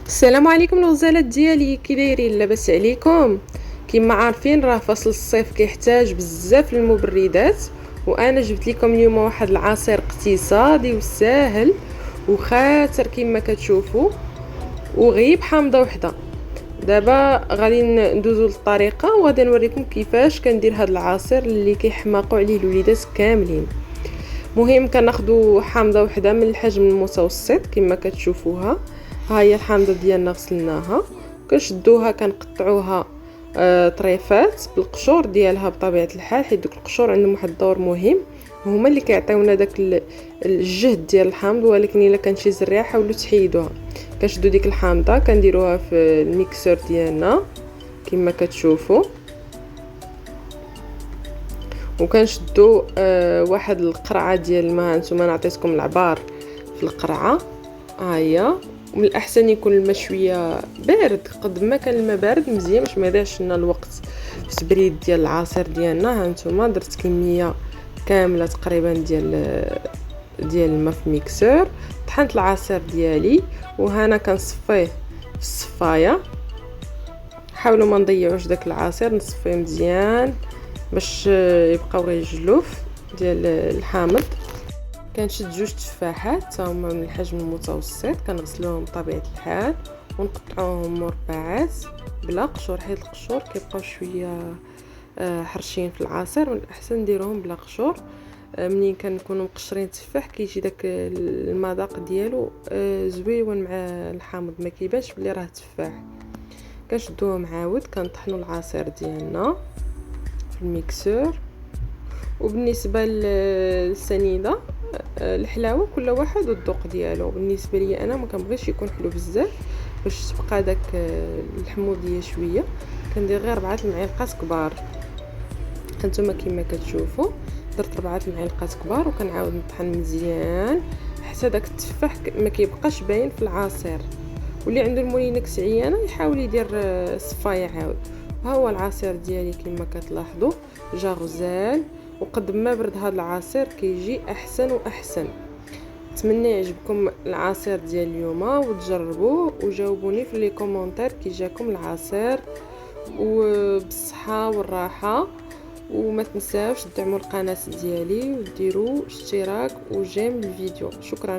السلام عليكم الغزالات ديالي، كي دايرين؟ لاباس عليكم؟ كما عارفين راه فصل الصيف كيحتاج بزاف المبردات، وانا جبت لكم اليوم واحد العصير اقتصادي وساهل وخاطر كما كتشوفوا وغيب حامضه وحده. دابا غادي ندوزو للطريقه وغادي نوريكم كيفاش كندير هذا العصير اللي كيحماقوا عليه الوليدات كاملين. مهم كناخذوا حامضه وحده من الحجم المتوسط كما كتشوفوها. ها هي الحامضه ديالنا غسلناها، كنشدوها كنقطعوها طريفات بالقشور ديالها بطبيعه الحال، حيت دوك القشور عندهم واحد الدور مهم، هما اللي كيعطيونا داك الجهد ديال الحامض. ولكن الا كان شي زريعه حاولوا تحيدوها. كنشدو ديك الحامضه كنديروها في الميكسور ديالنا كما كتشوفوا، وكنشدو واحد القرعه ديال الماء. نتوما انا عطيتكم العبار في القرعه، ها هي. ومن الاحسن يكون الماء شويه بارد، قد ما كان الماء بارد مزيان باش ما يضيعش لنا الوقت في التبريد ديال العصير ديالنا. ها نتوما درت كميه كامله تقريبا ديال الماء في ميكسور. طحنت العصير ديالي وهنا كنصفيه في الصفايه. حاولوا ما نضيعوش داك العصير، نصفيه مزيان باش يبقاو غير الجلوف ديال الحامض. كنشد جوج تفاحات هما من الحجم المتوسط، كنغسلوهم بطبيعه الحال ونقطعوهم مربعات بلا قشور، حيت القشور كيبقاو شويه حرشين في العصير، والاحسن نديروهم بلا قشور. منين كنكونوا مقشرين التفاح كيجي داك المذاق ديالو زويون مع الحامض، ما كيبانش بلي راه تفاح. كنشدوهم عاود كنطحنوا العصير ديالنا في الميكسور. وبالنسبه للسنيده الحلاوه كل واحد والذوق ديالو. بالنسبه لي انا ما كنبغيش يكون حلو بزاف باش تبقى داك الحموضيه شويه، كندير غير 4 المعالق كبار. هانتوما كما كتشوفوا درت 4 المعالق كبار، وكنعاود نطحن مزيان حتى داك التفاح ما كيبقاش باين في العصير. واللي عنده المولينكس عيانه يحاول يدير صفايه عاود. ها هو العصير ديالي كما كتلاحظوا جا غزال، وقد ما برد هذا العصير كيجي احسن واحسن. نتمنى يعجبكم العصير ديال اليوم وتجربوه، وجاوبوني في لي كومونتير كي جاكم العصير، وبالصحه والراحه. وما تنساوش تدعموا القناه ديالي وديروا اشتراك وجيم الفيديو. شكرا.